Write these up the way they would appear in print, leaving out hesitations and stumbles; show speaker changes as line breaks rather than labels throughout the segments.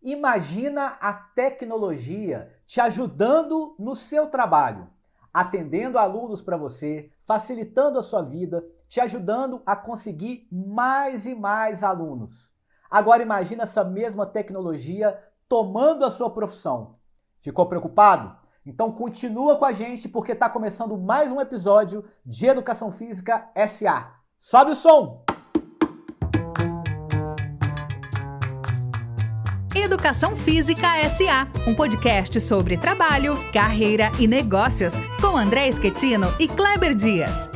Imagina a tecnologia te ajudando no seu trabalho, atendendo alunos para você, facilitando a sua vida, te ajudando a conseguir mais e mais alunos. Agora imagina essa mesma tecnologia tomando a sua profissão. Ficou preocupado? Então continua com a gente porque está começando mais um episódio de Educação Física SA. Sobe o som!
Educação Física SA, um podcast sobre trabalho, carreira e negócios, com André Schettino e Kleber Dias.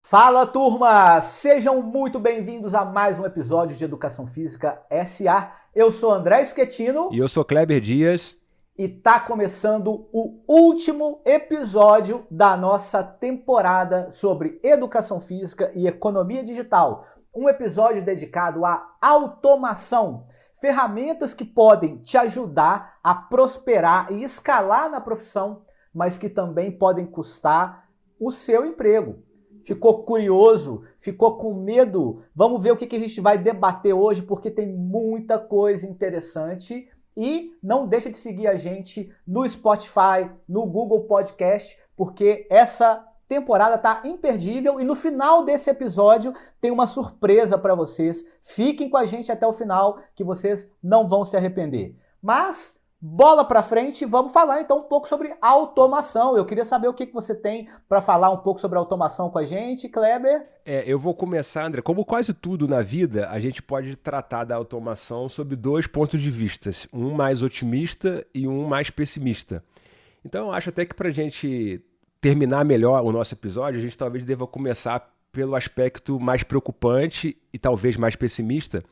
Fala, turma! Sejam muito bem-vindos a mais um episódio de Educação Física SA. Eu sou André Schettino.
E eu sou Kleber Dias.
E tá começando o último episódio da nossa temporada sobre Educação Física e Economia Digital. Um episódio dedicado à automação. Ferramentas que podem te ajudar a prosperar e escalar na profissão, mas que também podem custar o seu emprego. Ficou curioso? Ficou com medo? Vamos ver o que a gente vai debater hoje, porque tem muita coisa interessante. E não deixa de seguir a gente no Spotify, no Google Podcast, porque essa temporada tá imperdível e no final desse episódio tem uma surpresa para vocês. Fiquem com a gente até o final que vocês não vão se arrepender. Mas bola para frente, vamos falar então um pouco sobre automação. Eu queria saber o que você tem para falar um pouco sobre automação com a gente, Kleber.
Eu vou começar, André. Como quase tudo na vida, a gente pode tratar da automação sob dois pontos de vista, um mais otimista e um mais pessimista. Então eu acho até que para a gente terminar melhor o nosso episódio, a gente talvez deva começar pelo aspecto mais preocupante e talvez mais pessimista,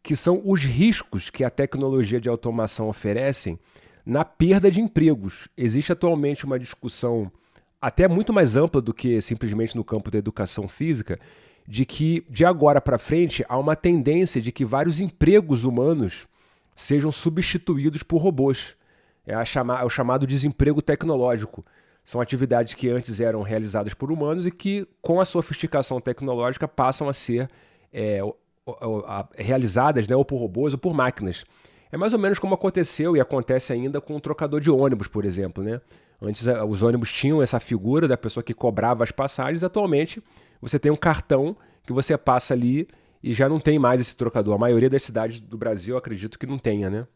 que são os riscos que a tecnologia de automação oferecem na perda de empregos. Existe atualmente uma discussão até muito mais ampla do que simplesmente no campo da educação física, de que de agora para frente há uma tendência de que vários empregos humanos sejam substituídos por robôs. É o chamado desemprego tecnológico. São atividades que antes eram realizadas por humanos e que, com a sofisticação tecnológica, passam a ser realizadas, né, ou por robôs ou por máquinas. É mais ou menos como aconteceu e acontece ainda com o trocador de ônibus, por exemplo, né? Antes os ônibus tinham essa figura da pessoa que cobrava as passagens. Atualmente você tem um cartão que você passa ali e já não tem mais esse trocador. A maioria das cidades do Brasil, eu acredito que não tenha, né?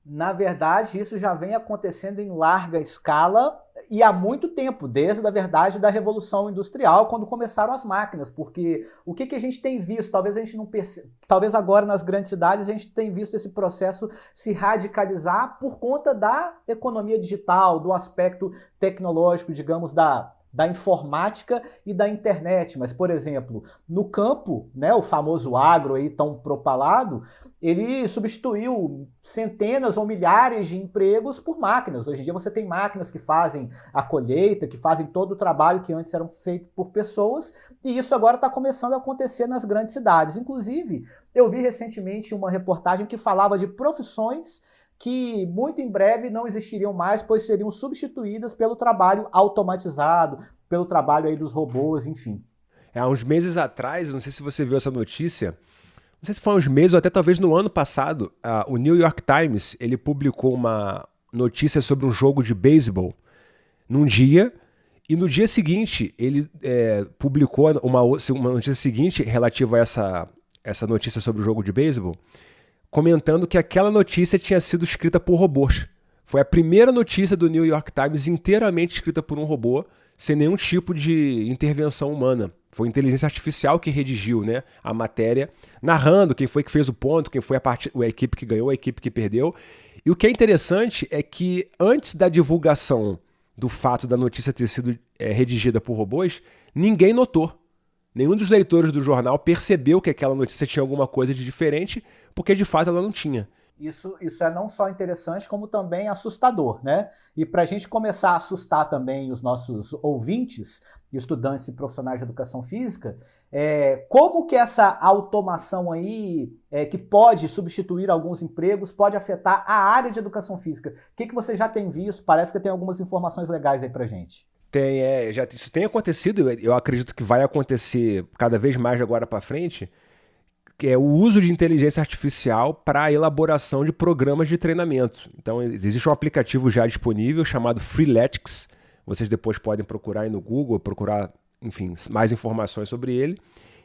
Na verdade, isso já vem acontecendo em larga escala e há muito tempo, desde a verdade da Revolução Industrial, quando começaram as máquinas, porque o que a gente tem visto, talvez a gente não perceba, talvez agora nas grandes cidades a gente tem visto esse processo se radicalizar por conta da economia digital, do aspecto tecnológico, digamos, da informática e da internet. Mas, por exemplo, no campo, né, o famoso agro aí tão propalado, ele substituiu centenas ou milhares de empregos por máquinas. Hoje em dia você tem máquinas que fazem a colheita, que fazem todo o trabalho que antes eram feito por pessoas, e isso agora está começando a acontecer nas grandes cidades. Inclusive, eu vi recentemente uma reportagem que falava de profissões que muito em breve não existiriam mais, pois seriam substituídas pelo trabalho automatizado, pelo trabalho aí dos robôs, enfim.
Há uns meses atrás, não sei se você viu essa notícia, não sei se foi há uns meses ou até talvez no ano passado, o New York Times ele publicou uma notícia sobre um jogo de beisebol num dia, e no dia seguinte ele publicou uma notícia seguinte relativa a essa notícia sobre o jogo de beisebol, comentando que aquela notícia tinha sido escrita por robôs. Foi a primeira notícia do New York Times inteiramente escrita por um robô, sem nenhum tipo de intervenção humana. Foi a inteligência artificial que redigiu, né, a matéria, narrando quem foi que fez o ponto, quem foi a equipe que ganhou, a equipe que perdeu. E o que é interessante é que antes da divulgação do fato da notícia ter sido redigida por robôs, ninguém notou. Nenhum dos leitores do jornal percebeu que aquela notícia tinha alguma coisa de diferente, porque de fato ela não tinha.
Isso é não só interessante, como também assustador, né? E para a gente começar a assustar também os nossos ouvintes, estudantes e profissionais de educação física, como que essa automação aí, que pode substituir alguns empregos, pode afetar a área de educação física? O que você já tem visto? Parece que tem algumas informações legais aí para a gente.
Isso tem acontecido, eu acredito que vai acontecer cada vez mais de agora para frente. que é o uso de inteligência artificial para a elaboração de programas de treinamento. Então, existe um aplicativo já disponível chamado Freeletics. Vocês depois podem procurar aí no Google, procurar, enfim, mais informações sobre ele,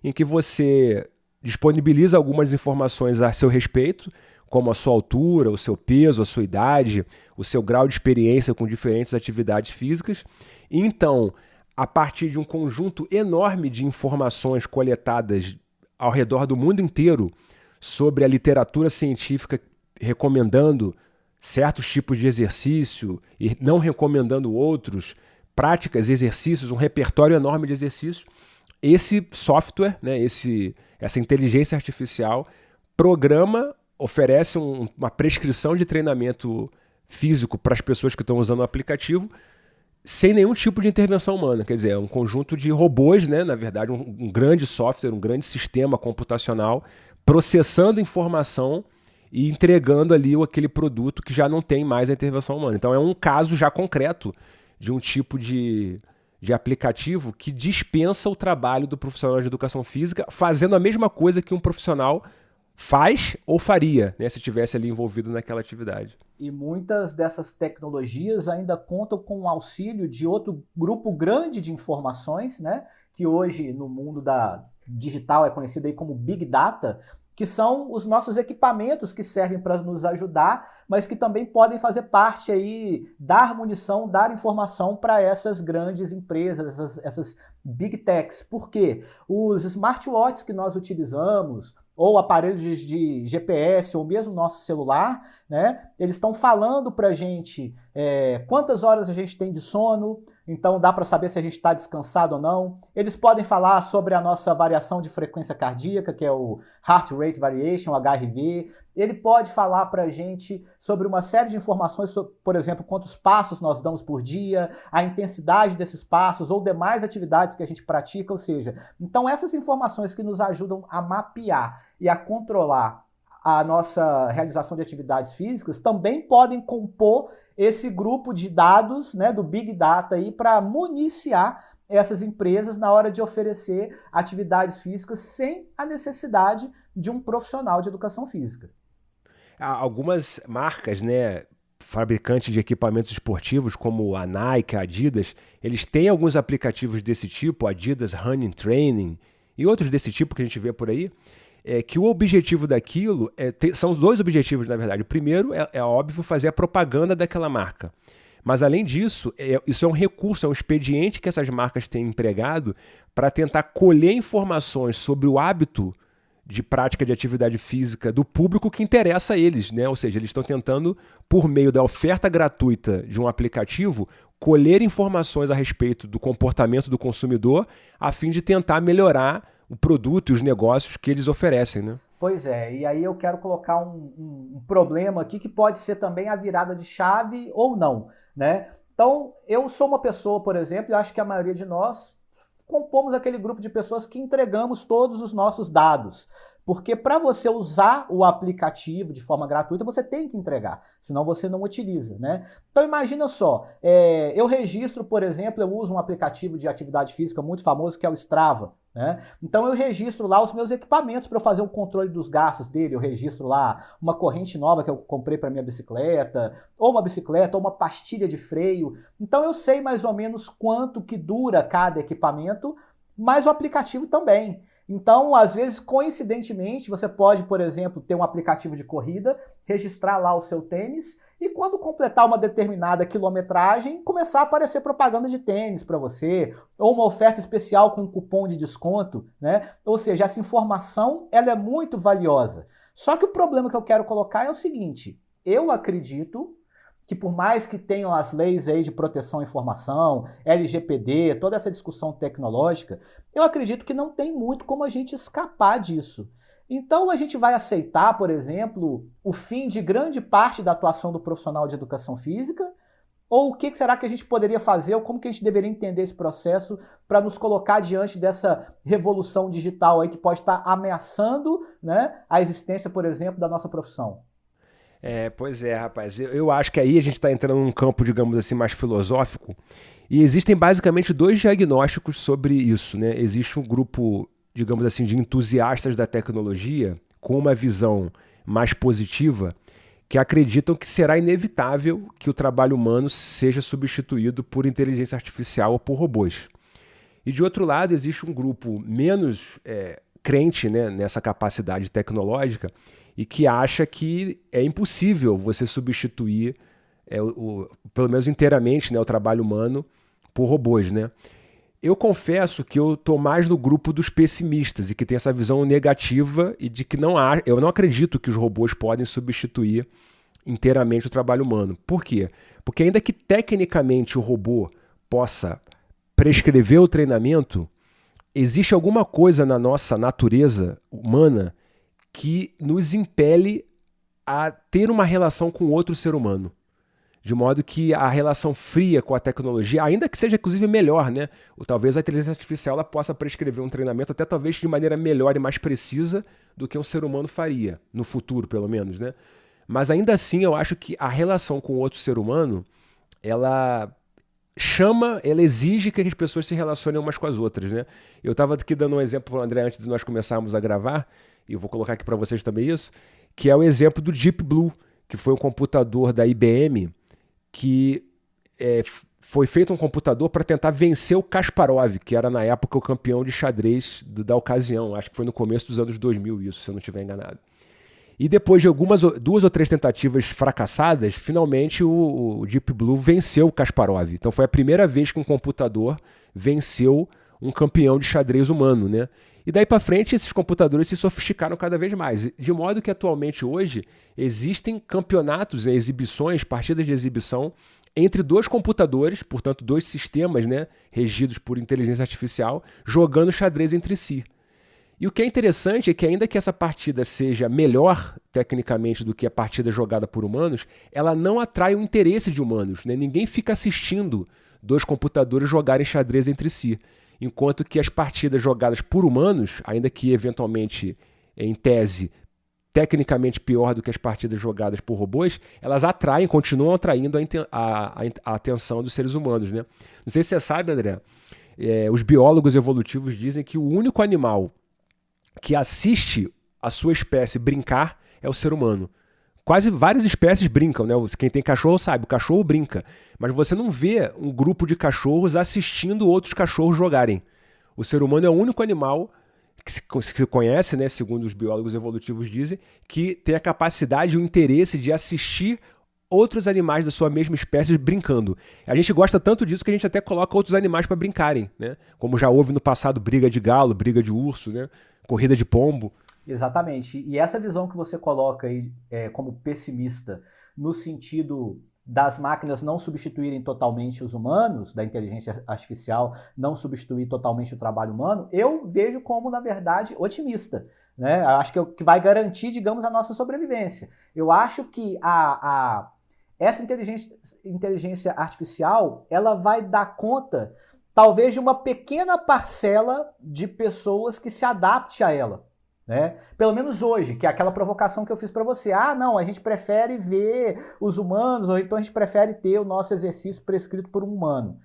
em que você disponibiliza algumas informações a seu respeito, como a sua altura, o seu peso, a sua idade, o seu grau de experiência com diferentes atividades físicas. E então, a partir de um conjunto enorme de informações coletadas ao redor do mundo inteiro sobre a literatura científica recomendando certos tipos de exercício e não recomendando outros, práticas, exercícios, um repertório enorme de exercícios, esse software, né, essa inteligência artificial programa, oferece uma prescrição de treinamento físico para as pessoas que estão usando o aplicativo sem nenhum tipo de intervenção humana. Quer dizer, é um conjunto de robôs, né, na verdade, um grande software, um grande sistema computacional processando informação e entregando ali aquele produto que já não tem mais a intervenção humana. Então é um caso já concreto de um tipo de aplicativo que dispensa o trabalho do profissional de educação física fazendo a mesma coisa que um profissional faz ou faria, né, se estivesse ali envolvido naquela atividade.
E muitas dessas tecnologias ainda contam com o auxílio de outro grupo grande de informações, né, que hoje no mundo da digital é conhecido aí como Big Data, que são os nossos equipamentos que servem para nos ajudar, mas que também podem fazer parte aí, dar munição, dar informação para essas grandes empresas, essas Big Techs. Por quê? Os smartwatches que nós utilizamos, ou aparelhos de GPS, ou mesmo nosso celular, né? Eles estão falando para a gente quantas horas a gente tem de sono, então dá para saber se a gente está descansado ou não. Eles podem falar sobre a nossa variação de frequência cardíaca, que é o Heart Rate Variation, o HRV. Ele pode falar para a gente sobre uma série de informações, sobre, por exemplo, quantos passos nós damos por dia, a intensidade desses passos ou demais atividades que a gente pratica, ou seja, então essas informações que nos ajudam a mapear e a controlar a nossa realização de atividades físicas também podem compor esse grupo de dados, né, do Big Data aí para municiar essas empresas na hora de oferecer atividades físicas sem a necessidade de um profissional de educação física.
Algumas marcas, né, fabricantes de equipamentos esportivos, como a Nike, a Adidas, eles têm alguns aplicativos desse tipo, Adidas Running Training e outros desse tipo que a gente vê por aí, que o objetivo daquilo, são dois objetivos, na verdade. O primeiro é óbvio fazer a propaganda daquela marca. Mas, além disso, isso é um recurso, é um expediente que essas marcas têm empregado para tentar colher informações sobre o hábito de prática de atividade física do público que interessa a eles, né? Ou seja, eles estão tentando, por meio da oferta gratuita de um aplicativo, colher informações a respeito do comportamento do consumidor a fim de tentar melhorar o produto e os negócios que eles oferecem, né?
Pois é, e aí eu quero colocar um problema aqui que pode ser também a virada de chave ou não, né? Então, eu sou uma pessoa, por exemplo, e acho que a maioria de nós compomos aquele grupo de pessoas que entregamos todos os nossos dados. Porque para você usar o aplicativo de forma gratuita, você tem que entregar, senão você não utiliza, né? Então imagina só, eu registro, por exemplo, eu uso um aplicativo de atividade física muito famoso que é o Strava, né? Então eu registro lá os meus equipamentos para eu fazer o controle dos gastos dele, eu registro lá uma corrente nova que eu comprei para minha bicicleta, ou uma pastilha de freio. Então eu sei mais ou menos quanto que dura cada equipamento, mas o aplicativo também. Então, às vezes, coincidentemente, você pode, por exemplo, ter um aplicativo de corrida, registrar lá o seu tênis e quando completar uma determinada quilometragem, começar a aparecer propaganda de tênis para você, ou uma oferta especial com um cupom de desconto, né? Ou seja, essa informação ela é muito valiosa. Só que o problema que eu quero colocar é o seguinte, eu acredito que por mais que tenham as leis aí de proteção à informação, LGPD, toda essa discussão tecnológica, eu acredito que não tem muito como a gente escapar disso. Então a gente vai aceitar, por exemplo, o fim de grande parte da atuação do profissional de educação física? Ou o que será que a gente poderia fazer, ou como que a gente deveria entender esse processo para nos colocar diante dessa revolução digital aí que pode estar ameaçando, né, a existência, por exemplo, da nossa profissão?
Pois é, rapaz. Eu acho que aí a gente está entrando num campo, digamos assim, mais filosófico. E existem basicamente dois diagnósticos sobre isso, né? Existe um grupo digamos assim, de entusiastas da tecnologia com uma visão mais positiva, que acreditam que será inevitável que o trabalho humano seja substituído por inteligência artificial ou por robôs. E de outro lado, existe um grupo menos crente, né, nessa capacidade tecnológica e que acha que é impossível você substituir, pelo menos inteiramente, né, o trabalho humano por robôs, né? Eu confesso que eu estou mais no grupo dos pessimistas e que tem essa visão negativa e de que eu não acredito que os robôs podem substituir inteiramente o trabalho humano. Por quê? Porque ainda que tecnicamente o robô possa prescrever o treinamento, existe alguma coisa na nossa natureza humana que nos impele a ter uma relação com outro ser humano. De modo que a relação fria com a tecnologia, ainda que seja inclusive melhor, né? Ou talvez a inteligência artificial ela possa prescrever um treinamento até talvez de maneira melhor e mais precisa do que um ser humano faria, no futuro pelo menos, né? Mas ainda assim eu acho que a relação com outro ser humano, ela exige que as pessoas se relacionem umas com as outras, né? Eu estava aqui dando um exemplo para o André antes de nós começarmos a gravar, e eu vou colocar aqui para vocês também isso, que é o exemplo do Deep Blue, que foi um computador da IBM que foi feito um computador para tentar vencer o Kasparov, que era na época o campeão de xadrez da ocasião. Acho que foi no começo dos anos 2000 isso, se eu não estiver enganado. E depois de 2 ou 3 tentativas fracassadas, finalmente o Deep Blue venceu o Kasparov. Então foi a primeira vez que um computador venceu um campeão de xadrez humano, né? E daí para frente esses computadores se sofisticaram cada vez mais, de modo que atualmente hoje existem campeonatos, exibições, partidas de exibição entre 2 computadores, portanto 2 sistemas, né, regidos por inteligência artificial, jogando xadrez entre si. E o que é interessante é que ainda que essa partida seja melhor tecnicamente do que a partida jogada por humanos, ela não atrai o interesse de humanos, né? Ninguém fica assistindo 2 computadores jogarem xadrez entre si. Enquanto que as partidas jogadas por humanos, ainda que eventualmente, em tese, tecnicamente pior do que as partidas jogadas por robôs, elas continuam atraindo a atenção dos seres humanos, né? Não sei se você sabe, André, os biólogos evolutivos dizem que o único animal que assiste a sua espécie brincar é o ser humano. Várias espécies brincam, né? Quem tem cachorro sabe, o cachorro brinca. Mas você não vê um grupo de cachorros assistindo outros cachorros jogarem. O ser humano é o único animal que se conhece, né, segundo os biólogos evolutivos dizem, que tem a capacidade e o interesse de assistir outros animais da sua mesma espécie brincando. A gente gosta tanto disso que a gente até coloca outros animais para brincarem, né? Como já houve no passado briga de galo, briga de urso, né? Corrida de pombo.
Exatamente. E essa visão que você coloca aí como pessimista, no sentido das máquinas não substituírem totalmente os humanos, da inteligência artificial não substituir totalmente o trabalho humano, eu vejo como, na verdade, otimista, né? Acho que é o que vai garantir, digamos, a nossa sobrevivência. Eu acho que essa inteligência artificial, ela vai dar conta, talvez, de uma pequena parcela de pessoas que se adapte a ela. Né? Pelo menos hoje, que é aquela provocação que eu fiz para você. Ah, não, a gente prefere ver os humanos, ou então a gente prefere ter o nosso exercício prescrito por um humano.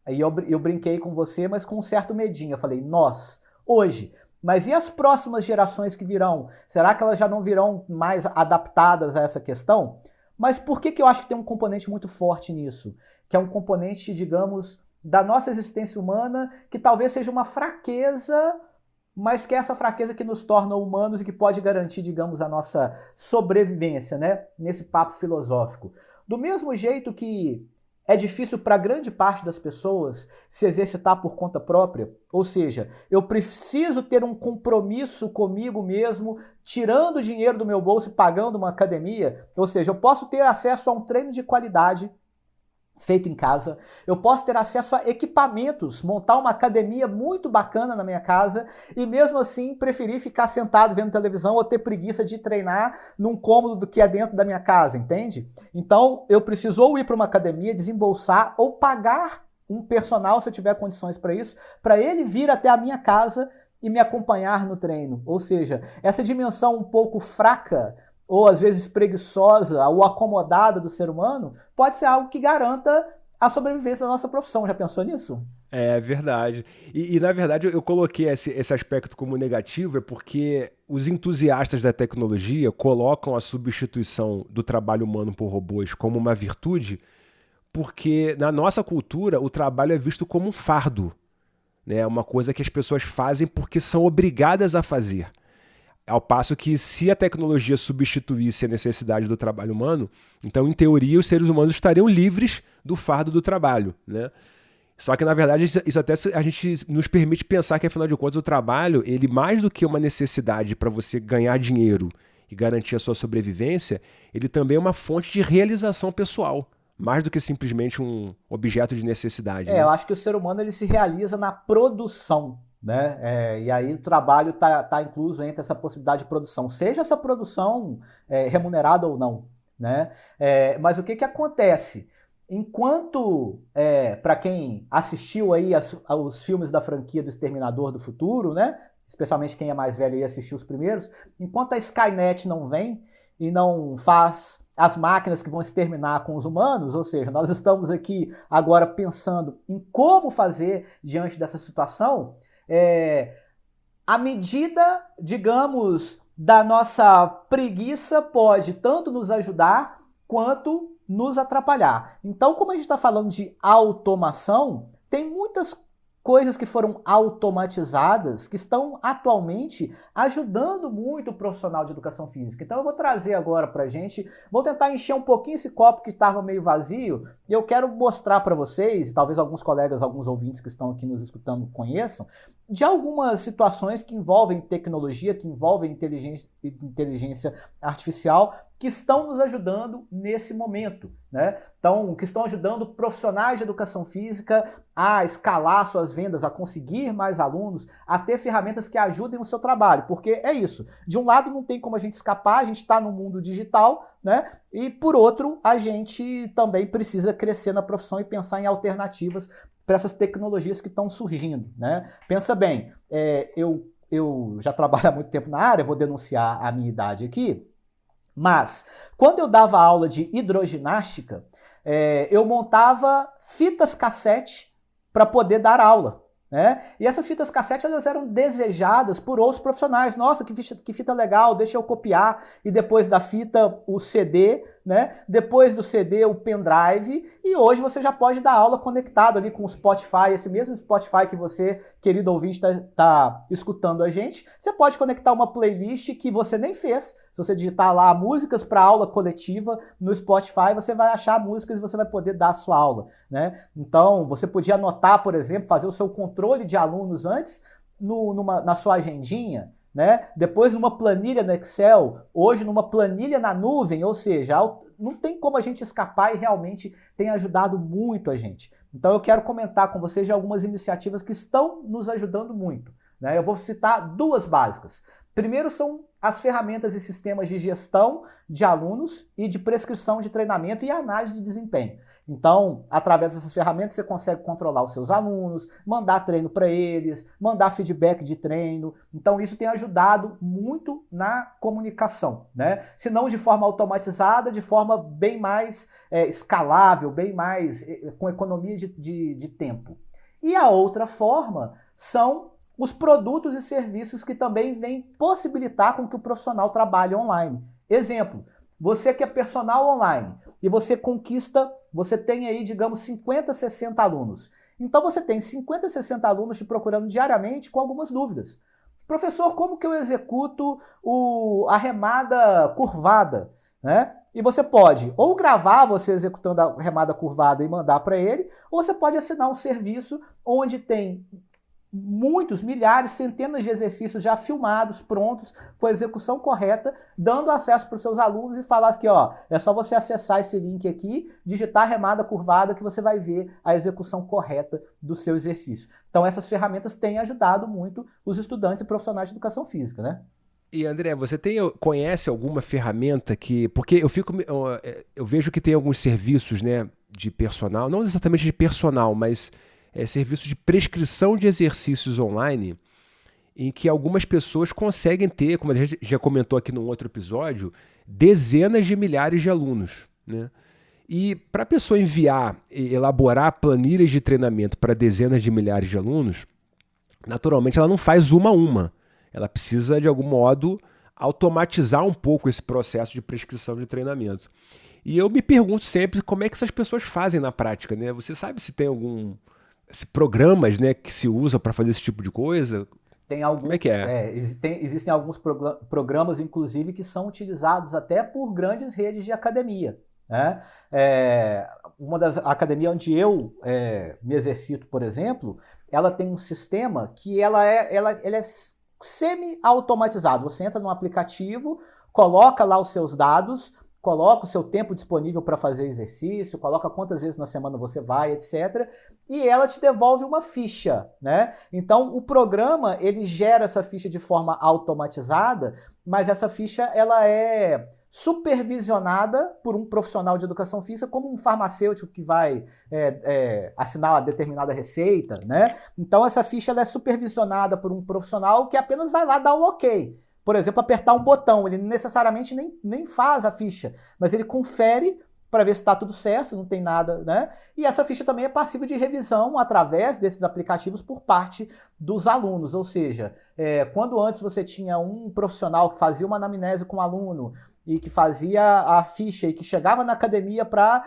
Aí eu brinquei com você, mas com um certo medinho. Eu falei, nós, hoje. Mas e as próximas gerações que virão? Será que elas já não virão mais adaptadas a essa questão? Mas por que eu acho que tem um componente muito forte nisso? Que é um componente, digamos, da nossa existência humana, que talvez seja uma fraqueza, mas que é essa fraqueza que nos torna humanos e que pode garantir, digamos, a nossa sobrevivência, né? Nesse papo filosófico. Do mesmo jeito que é difícil para grande parte das pessoas se exercitar por conta própria, ou seja, eu preciso ter um compromisso comigo mesmo, tirando dinheiro do meu bolso e pagando uma academia, ou seja, eu posso ter acesso a um treino de qualidade feito em casa, eu posso ter acesso a equipamentos, montar uma academia muito bacana na minha casa e mesmo assim preferir ficar sentado vendo televisão ou ter preguiça de treinar num cômodo do que é dentro da minha casa, entende? Então eu preciso ou ir para uma academia, desembolsar ou pagar um personal, se eu tiver condições para isso, para ele vir até a minha casa e me acompanhar no treino. Ou seja, essa dimensão um pouco fraca ou às vezes preguiçosa ou acomodada do ser humano, pode ser algo que garanta a sobrevivência da nossa profissão. Já pensou nisso?
É verdade. E na verdade eu coloquei esse aspecto como negativo, é porque os entusiastas da tecnologia colocam a substituição do trabalho humano por robôs como uma virtude, porque na nossa cultura o trabalho é visto como um fardo, né? Uma coisa que as pessoas fazem porque são obrigadas a fazer. Ao passo que, se a tecnologia substituísse a necessidade do trabalho humano, então, em teoria, os seres humanos estariam livres do fardo do trabalho, né? Só que, na verdade, isso até a gente nos permite pensar que, afinal de contas, o trabalho, ele mais do que uma necessidade para você ganhar dinheiro e garantir a sua sobrevivência, ele também é uma fonte de realização pessoal, mais do que simplesmente um objeto de necessidade. Né?
Eu acho que o ser humano ele se realiza na produção, né? E aí o trabalho está incluso entre essa possibilidade de produção, seja essa produção remunerada ou não, né? Mas o que acontece? Enquanto, para quem assistiu aí aos filmes da franquia do Exterminador do Futuro, né? Especialmente quem é mais velho e assistiu os primeiros, enquanto a Skynet não vem e não faz as máquinas que vão exterminar com os humanos, ou seja, nós estamos aqui agora pensando em como fazer diante dessa situação, a medida, digamos, da nossa preguiça pode tanto nos ajudar quanto nos atrapalhar. Então, como a gente está falando de automação, tem muitas coisas que foram automatizadas que estão atualmente ajudando muito o profissional de educação física. Então eu vou trazer agora para a gente, vou tentar encher um pouquinho esse copo que estava meio vazio e eu quero mostrar para vocês, e talvez alguns colegas, alguns ouvintes que estão aqui nos escutando conheçam, de algumas situações que envolvem tecnologia, que envolvem inteligência artificial, que estão nos ajudando nesse momento, né? Então, que estão ajudando profissionais de educação física a escalar suas vendas, a conseguir mais alunos, a ter ferramentas que ajudem o seu trabalho, porque é isso. De um lado não tem como a gente escapar, a gente está no mundo digital, né? E por outro, a gente também precisa crescer na profissão e pensar em alternativas para essas tecnologias que estão surgindo, né? Pensa bem, eu já trabalho há muito tempo na área, vou denunciar a minha idade aqui, mas quando eu dava aula de hidroginástica, eu montava fitas cassete para poder dar aula, né? E essas fitas cassete elas eram desejadas por outros profissionais. Nossa, que fita legal, deixa eu copiar. E depois da fita, o CD, né? Depois do CD, o pendrive. E hoje você já pode dar aula conectado ali com o Spotify, esse mesmo Spotify que você, querido ouvinte, tá escutando a gente. Você pode conectar uma playlist que você nem fez. Se você digitar lá músicas para aula coletiva no Spotify, você vai achar músicas e você vai poder dar a sua aula, né? Então, você podia anotar, por exemplo, fazer o seu controle de alunos antes na sua agendinha, né? Depois numa planilha no Excel, hoje numa planilha na nuvem, ou seja, não tem como a gente escapar e realmente tem ajudado muito a gente. Então eu quero comentar com vocês de algumas iniciativas que estão nos ajudando muito, né? Eu vou citar duas básicas. Primeiro são as ferramentas e sistemas de gestão de alunos e de prescrição de treinamento e análise de desempenho. Então, através dessas ferramentas, você consegue controlar os seus alunos, mandar treino para eles, mandar feedback de treino. Então, isso tem ajudado muito na comunicação, né? Se não de forma automatizada, de forma bem mais escalável, bem mais com economia de tempo. E a outra forma são os produtos e serviços que também vêm possibilitar com que o profissional trabalhe online. Exemplo, você que é personal online e você tem aí, digamos, 50, 60 alunos. Então você tem 50, 60 alunos te procurando diariamente com algumas dúvidas. Professor, como que eu executo a remada curvada, né? E você pode ou gravar você executando a remada curvada e mandar para ele, ou você pode assinar um serviço onde tem muitos, milhares, centenas de exercícios já filmados, prontos, com a execução correta, dando acesso para os seus alunos e falar que, ó, é só você acessar esse link aqui, digitar a remada curvada que você vai ver a execução correta do seu exercício. Então essas ferramentas têm ajudado muito os estudantes e profissionais de educação física, né?
E André, você conhece alguma ferramenta que... Porque eu vejo que tem alguns serviços, né, de personal, não exatamente de personal, mas serviço de prescrição de exercícios online, em que algumas pessoas conseguem ter, como a gente já comentou aqui num outro episódio, dezenas de milhares de alunos, né? E para a pessoa enviar e elaborar planilhas de treinamento para dezenas de milhares de alunos, naturalmente ela não faz uma a uma. Ela precisa, de algum modo, automatizar um pouco esse processo de prescrição de treinamento. E eu me pergunto sempre como é que essas pessoas fazem na prática, né? Você sabe se tem programas, né, que se usa para fazer esse tipo de coisa? Como é que é?
Existem alguns programas, inclusive, que são utilizados até por grandes redes de academia. Né? Uma das academias onde eu me exercito, por exemplo, ela tem um sistema que ela é semi-automatizado. Você entra num aplicativo, coloca lá os seus dados, coloca o seu tempo disponível para fazer exercício, coloca quantas vezes na semana você vai, etc. E ela te devolve uma ficha, né? Então, o programa, ele gera essa ficha de forma automatizada, mas essa ficha, ela é supervisionada por um profissional de educação física, como um farmacêutico que vai assinar uma determinada receita, né? Então, essa ficha, ela é supervisionada por um profissional que apenas vai lá dar o ok. Por exemplo, apertar um botão, ele necessariamente nem faz a ficha, mas ele confere para ver se está tudo certo, se não tem nada, né? E essa ficha também é passível de revisão através desses aplicativos por parte dos alunos, ou seja, quando antes você tinha um profissional que fazia uma anamnese com o aluno e que fazia a ficha e que chegava na academia para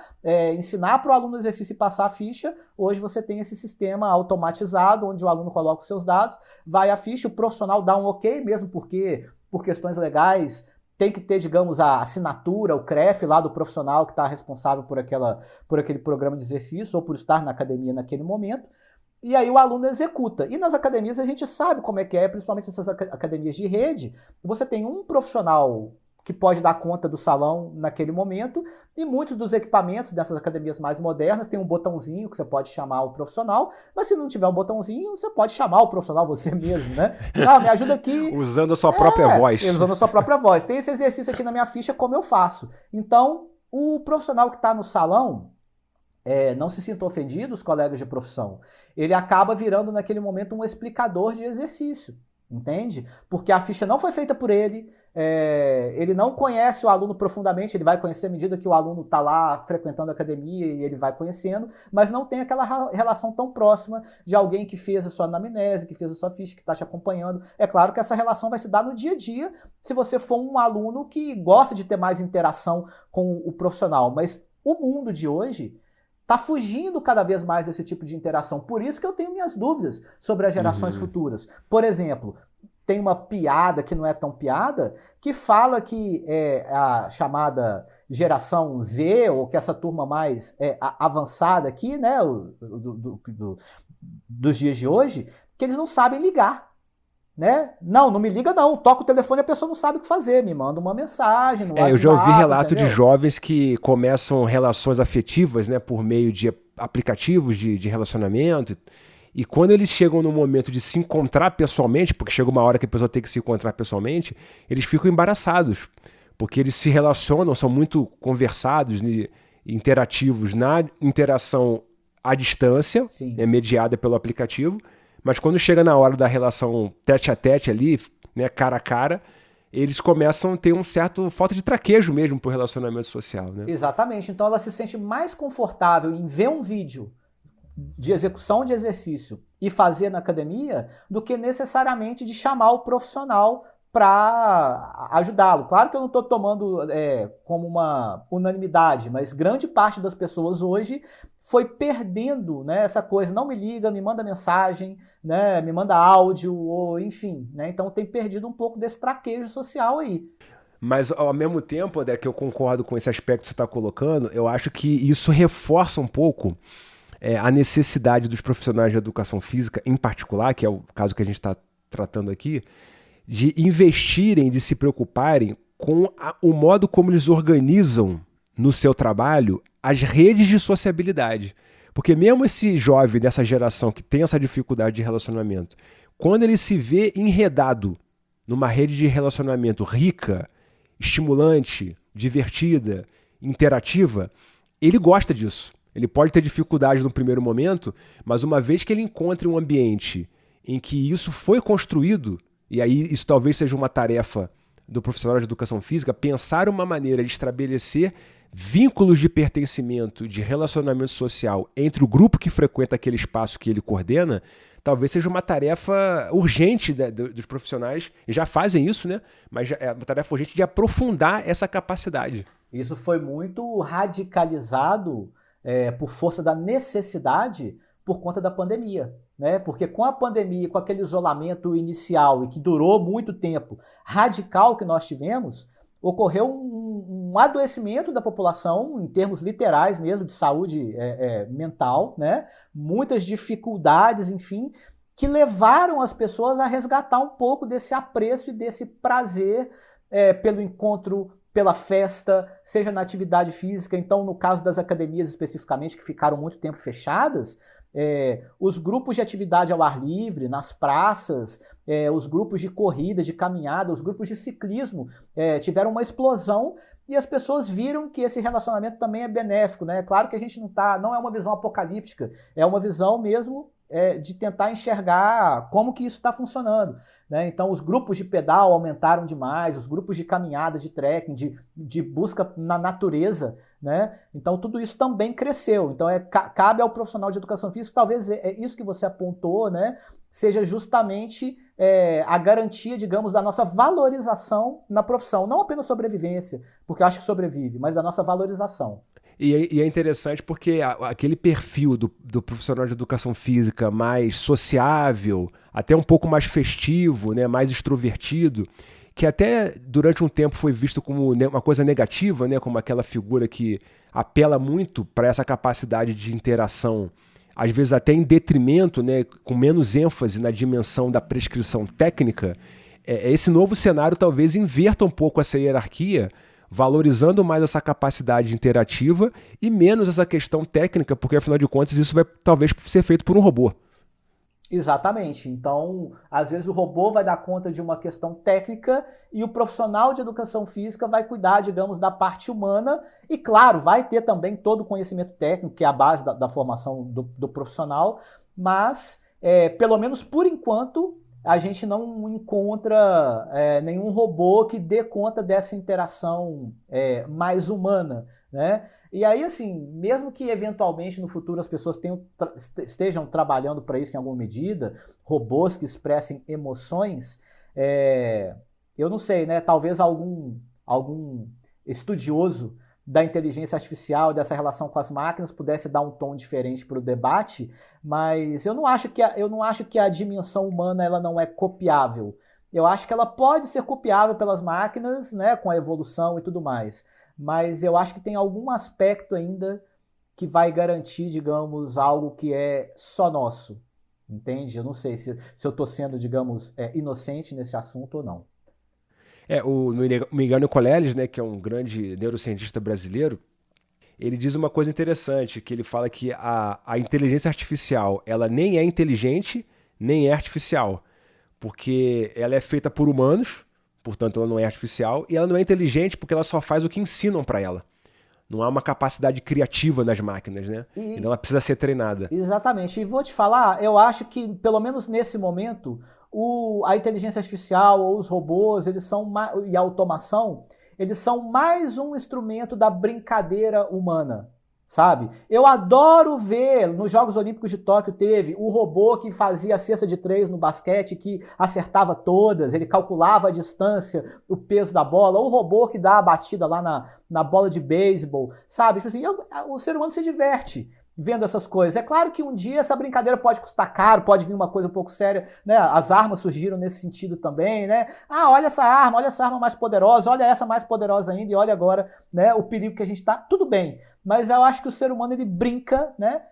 ensinar para o aluno o exercício e passar a ficha, hoje você tem esse sistema automatizado, onde o aluno coloca os seus dados, vai a ficha, o profissional dá um ok, mesmo porque, por questões legais, tem que ter, digamos, a assinatura, o CREF lá do profissional que está responsável por aquele programa de exercício ou por estar na academia naquele momento, e aí o aluno executa. E nas academias a gente sabe como é que é, principalmente essas academias de rede, você tem um profissional que pode dar conta do salão naquele momento, e muitos dos equipamentos dessas academias mais modernas tem um botãozinho que você pode chamar o profissional, mas se não tiver um botãozinho, você pode chamar o profissional você mesmo, né? Me ajuda aqui.
Usando a sua própria voz.
Usando a sua própria voz. Tem esse exercício aqui na minha ficha, como eu faço? Então, o profissional que está no salão, não se sinta ofendido, os colegas de profissão, ele acaba virando naquele momento um explicador de exercício. Entende? Porque a ficha não foi feita por ele, ele não conhece o aluno profundamente, ele vai conhecer à medida que o aluno está lá frequentando a academia e ele vai conhecendo, mas não tem aquela relação tão próxima de alguém que fez a sua anamnese, que fez a sua ficha, que está te acompanhando. É claro que essa relação vai se dar no dia a dia se você for um aluno que gosta de ter mais interação com o profissional, mas o mundo de hoje está fugindo cada vez mais desse tipo de interação. Por isso que eu tenho minhas dúvidas sobre as gerações futuras. Por exemplo, tem uma piada que não é tão piada, que fala que a chamada geração Z, ou que essa turma mais avançada aqui, né, dos dias de hoje, que eles não sabem ligar. Né? Não me liga não, toca o telefone e a pessoa não sabe o que fazer, me manda uma mensagem no WhatsApp.
Eu já ouvi relato de jovens que começam relações afetivas, né, por meio de aplicativos de relacionamento, e quando eles chegam no momento de se encontrar pessoalmente, porque chega uma hora que a pessoa tem que se encontrar pessoalmente, eles ficam embaraçados, porque eles se relacionam, são muito conversados e interativos na interação à distância, mediada pelo aplicativo. Mas quando chega na hora da relação tete a tete ali, né, cara a cara, eles começam a ter um certo falta de traquejo mesmo pro relacionamento social, né?
Exatamente. Então ela se sente mais confortável em ver um vídeo de execução de exercício e fazer na academia do que necessariamente de chamar o profissional para ajudá-lo. Claro que eu não estou tomando como uma unanimidade, mas grande parte das pessoas hoje foi perdendo, né, essa coisa, não me liga, me manda mensagem, né, me manda áudio, ou enfim, né, então tem perdido um pouco desse traquejo social aí.
Mas ao mesmo tempo, André, que eu concordo com esse aspecto que você está colocando, eu acho que isso reforça um pouco a necessidade dos profissionais de educação física, em particular, que é o caso que a gente está tratando aqui, de investirem, de se preocuparem com o modo como eles organizam no seu trabalho as redes de sociabilidade. Porque mesmo esse jovem dessa geração que tem essa dificuldade de relacionamento, quando ele se vê enredado numa rede de relacionamento rica, estimulante, divertida, interativa, ele gosta disso. Ele pode ter dificuldade no primeiro momento, mas uma vez que ele encontre um ambiente em que isso foi construído, e aí isso talvez seja uma tarefa do profissional de educação física, pensar uma maneira de estabelecer vínculos de pertencimento, de relacionamento social entre o grupo que frequenta aquele espaço que ele coordena, talvez seja uma tarefa urgente dos profissionais, e já fazem isso, né? Mas é uma tarefa urgente de aprofundar essa capacidade.
Isso foi muito radicalizado por força da necessidade por conta da pandemia, né? Porque com a pandemia, com aquele isolamento inicial e que durou muito tempo, radical que nós tivemos, ocorreu um adoecimento da população, em termos literais mesmo, de saúde mental, né? Muitas dificuldades, enfim, que levaram as pessoas a resgatar um pouco desse apreço e desse prazer pelo encontro, pela festa, seja na atividade física. Então, no caso das academias especificamente, que ficaram muito tempo fechadas, os grupos de atividade ao ar livre, nas praças, os grupos de corrida, de caminhada, os grupos de ciclismo tiveram uma explosão e as pessoas viram que esse relacionamento também é benéfico, né? Claro que a gente não é uma visão apocalíptica, é uma visão mesmo de tentar enxergar como que isso está funcionando, né? Então os grupos de pedal aumentaram demais, os grupos de caminhada, de trekking, de busca na natureza, né? Então tudo isso também cresceu. Então cabe ao profissional de educação física, talvez isso que você apontou, né, seja justamente a garantia, digamos, da nossa valorização na profissão, não apenas sobrevivência, porque eu acho que sobrevive, mas da nossa valorização.
E é interessante porque aquele perfil do profissional de educação física mais sociável, até um pouco mais festivo, né, mais extrovertido, que até durante um tempo foi visto como uma coisa negativa, né, como aquela figura que apela muito para essa capacidade de interação, às vezes até em detrimento, né, com menos ênfase na dimensão da prescrição técnica. Esse novo cenário talvez inverta um pouco essa hierarquia, valorizando mais essa capacidade interativa e menos essa questão técnica, porque afinal de contas isso vai talvez ser feito por um robô.
Exatamente. Então, às vezes o robô vai dar conta de uma questão técnica e o profissional de educação física vai cuidar, digamos, da parte humana e, claro, vai ter também todo o conhecimento técnico, que é a base da formação do profissional, mas, pelo menos por enquanto, a gente não encontra nenhum robô que dê conta dessa interação mais humana, né? E aí, assim, mesmo que eventualmente no futuro as pessoas estejam trabalhando para isso em alguma medida, robôs que expressem emoções, eu não sei, né? Talvez algum estudioso da inteligência artificial, dessa relação com as máquinas, pudesse dar um tom diferente para o debate, mas eu não acho que a dimensão humana ela não é copiável. Eu acho que ela pode ser copiável pelas máquinas, né, com a evolução e tudo mais, mas eu acho que tem algum aspecto ainda que vai garantir, digamos, algo que é só nosso, entende? Eu não sei se eu estou sendo, digamos, inocente nesse assunto ou não.
O Miguel Nicoleles, né, que é um grande neurocientista brasileiro, ele diz uma coisa interessante, que ele fala que a inteligência artificial, ela nem é inteligente, nem é artificial, porque ela é feita por humanos, portanto ela não é artificial, e ela não é inteligente porque ela só faz o que ensinam para ela. Não há uma capacidade criativa nas máquinas, né? Então ela precisa ser treinada.
Exatamente. E vou te falar, eu acho que, pelo menos nesse momento, a inteligência artificial ou os robôs, e a automação, eles são mais um instrumento da brincadeira humana, sabe? Eu adoro ver, nos Jogos Olímpicos de Tóquio teve o robô que fazia a cesta de 3 no basquete, que acertava todas, ele calculava a distância, o peso da bola, ou o robô que dá a batida lá na bola de beisebol, sabe? Tipo assim, o ser humano se diverte vendo essas coisas. É claro que um dia essa brincadeira pode custar caro, pode vir uma coisa um pouco séria, né? As armas surgiram nesse sentido também, né? Olha essa arma mais poderosa, olha essa mais poderosa ainda, e olha agora, né, o perigo que a gente tá. Tudo bem, mas eu acho que o ser humano, ele brinca, né?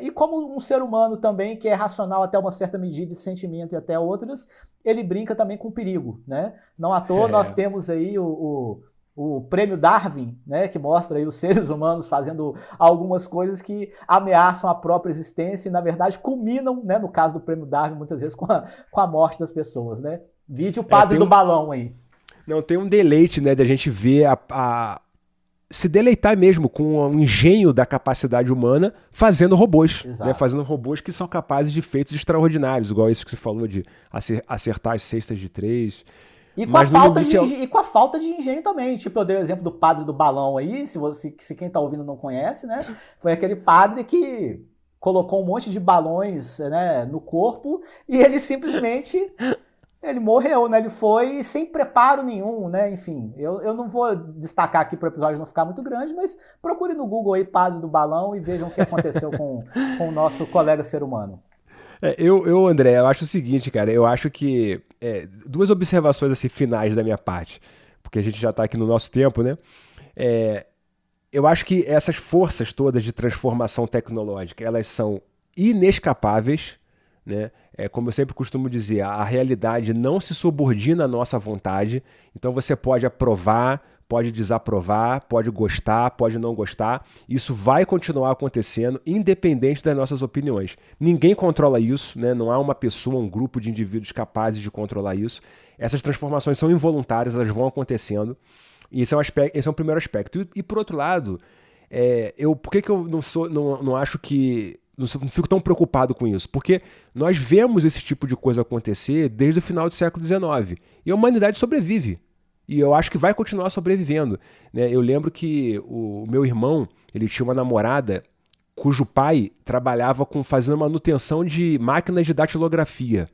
E como um ser humano também, que é racional até uma certa medida, de sentimento e até outras, ele brinca também com o perigo, né? Não à toa nós temos aí o prêmio Darwin, né, que mostra aí os seres humanos fazendo algumas coisas que ameaçam a própria existência e, na verdade, culminam, né, no caso do prêmio Darwin, muitas vezes com a morte das pessoas, né? Vide o padre do balão aí.
Não, tem um deleite, né, de a gente ver se deleitar mesmo com o engenho da capacidade humana fazendo robôs, né, fazendo robôs que são capazes de feitos extraordinários, igual esse que você falou de acertar as cestas de 3.
E com, e com a falta de engenho também. Tipo, eu dei o exemplo do padre do balão aí, se quem tá ouvindo não conhece, né? Foi aquele padre que colocou um monte de balões, né, no corpo e ele simplesmente... Ele morreu, né? Ele foi sem preparo nenhum, né? Enfim, eu não vou destacar aqui para o episódio não ficar muito grande, mas procure no Google aí padre do balão e vejam o que aconteceu com o nosso colega ser humano.
André, eu acho o seguinte, cara, eu acho que duas observações assim, finais da minha parte, porque a gente já está aqui no nosso tempo, né? Eu acho que essas forças todas de transformação tecnológica, elas são inescapáveis, né? Como eu sempre costumo dizer, a realidade não se subordina à nossa vontade, então você pode aprovar, pode desaprovar, pode gostar, pode não gostar, isso vai continuar acontecendo independente das nossas opiniões. Ninguém controla isso, né? Não há uma pessoa, um grupo de indivíduos capazes de controlar isso. Essas transformações são involuntárias, elas vão acontecendo, e esse é um primeiro aspecto. E por outro lado, por que eu não acho que... Não fico tão preocupado com isso, porque nós vemos esse tipo de coisa acontecer desde o final do século XIX, e a humanidade sobrevive, e eu acho que vai continuar sobrevivendo, né? Eu lembro que o meu irmão, ele tinha uma namorada cujo pai trabalhava fazendo manutenção de máquinas de datilografia,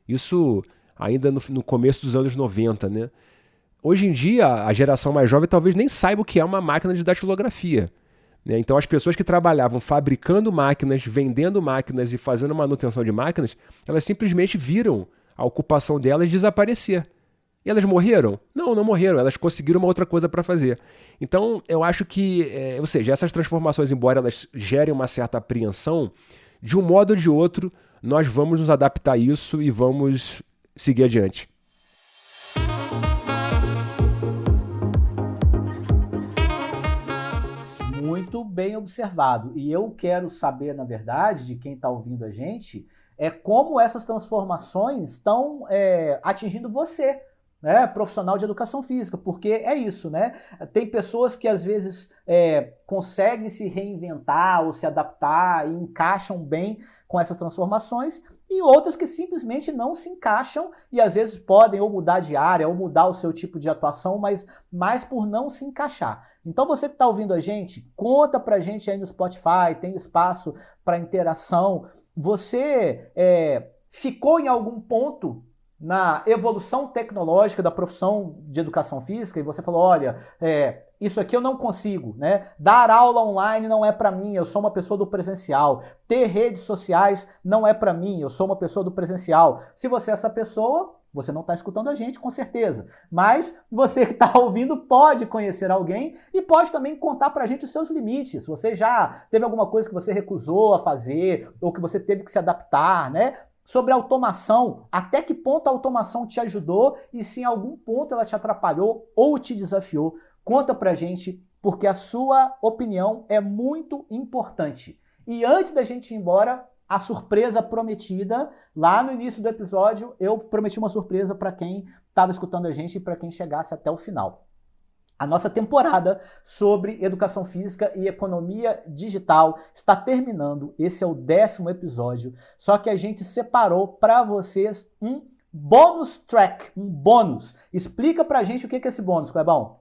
isso ainda no começo dos anos 90, né? Hoje em dia, a geração mais jovem talvez nem saiba o que é uma máquina de datilografia. Então as pessoas que trabalhavam fabricando máquinas, vendendo máquinas e fazendo manutenção de máquinas, elas simplesmente viram a ocupação delas desaparecer. E elas morreram? Não morreram, elas conseguiram uma outra coisa para fazer. Então eu acho que, ou seja, essas transformações, embora elas gerem uma certa apreensão, de um modo ou de outro, nós vamos nos adaptar a isso e vamos seguir adiante.
Muito bem observado. E eu quero saber, na verdade, de quem está ouvindo a gente, como essas transformações estão atingindo você, né, profissional de educação física, porque é isso, né? Tem pessoas que às vezes conseguem se reinventar ou se adaptar e encaixam bem com essas transformações, e outras que simplesmente não se encaixam e às vezes podem ou mudar de área ou mudar o seu tipo de atuação, mas mais por não se encaixar. Então você que está ouvindo a gente, conta pra gente aí no Spotify, tem espaço para interação. Você ficou em algum ponto na evolução tecnológica da profissão de educação física e você falou, olha, isso aqui eu não consigo, né? Dar aula online não é para mim, eu sou uma pessoa do presencial. Ter redes sociais não é para mim, eu sou uma pessoa do presencial. Se você é essa pessoa, você não está escutando a gente, com certeza. Mas você que está ouvindo pode conhecer alguém e pode também contar para a gente os seus limites. Você já teve alguma coisa que você recusou a fazer ou que você teve que se adaptar, né? Sobre a automação, até que ponto a automação te ajudou e se em algum ponto ela te atrapalhou ou te desafiou. Conta pra gente, porque a sua opinião é muito importante. E antes da gente ir embora, a surpresa prometida, lá no início do episódio, eu prometi uma surpresa para quem estava escutando a gente e para quem chegasse até o final. A nossa temporada sobre educação física e economia digital está terminando. Esse é o 10º episódio. Só que a gente separou para vocês um bônus track, um bônus. Explica pra gente o que é esse bônus, Clebão.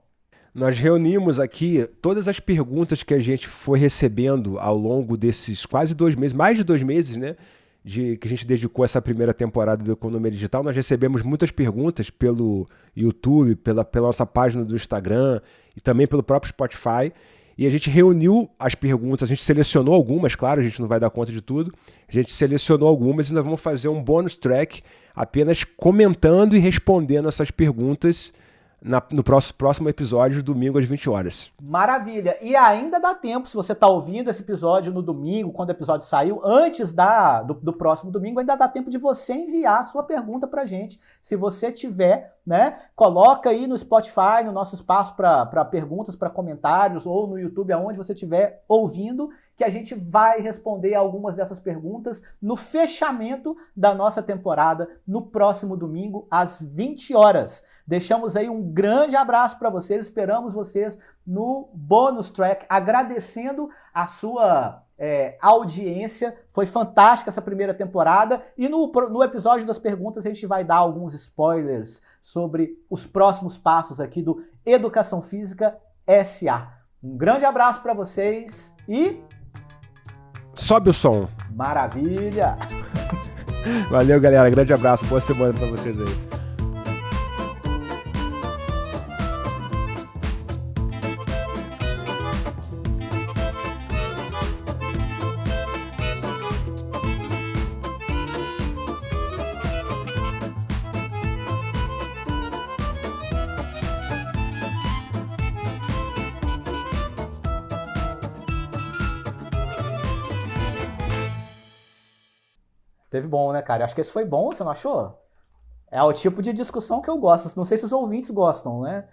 Nós reunimos aqui todas as perguntas que a gente foi recebendo ao longo desses quase 2 meses, mais de 2 meses, né? Que a gente dedicou essa primeira temporada do Economia Digital. Nós recebemos muitas perguntas pelo YouTube, pela nossa página do Instagram e também pelo próprio Spotify. E a gente reuniu as perguntas, a gente selecionou algumas, claro, a gente não vai dar conta de tudo. A gente selecionou algumas e nós vamos fazer um bonus track apenas comentando e respondendo essas perguntas no próximo episódio, domingo às 20 horas.
Maravilha! E ainda dá tempo, se você está ouvindo esse episódio no domingo, quando o episódio saiu, antes do próximo domingo, ainda dá tempo de você enviar a sua pergunta pra gente. Se você tiver, né, coloca aí no Spotify, no nosso espaço para perguntas, para comentários, ou no YouTube, aonde você estiver ouvindo, que a gente vai responder algumas dessas perguntas no fechamento da nossa temporada, no próximo domingo, às 20 horas. Deixamos aí um grande abraço para vocês, esperamos vocês no bônus track, agradecendo a sua audiência. Foi fantástica essa primeira temporada. E no episódio das perguntas a gente vai dar alguns spoilers sobre os próximos passos aqui do Educação Física SA. Um grande abraço para vocês e...
Sobe o som.
Maravilha!
Valeu, galera. Grande abraço. Boa semana para vocês aí.
Teve bom, né, cara? Acho que esse foi bom, você não achou? É o tipo de discussão que eu gosto. Não sei se os ouvintes gostam, né?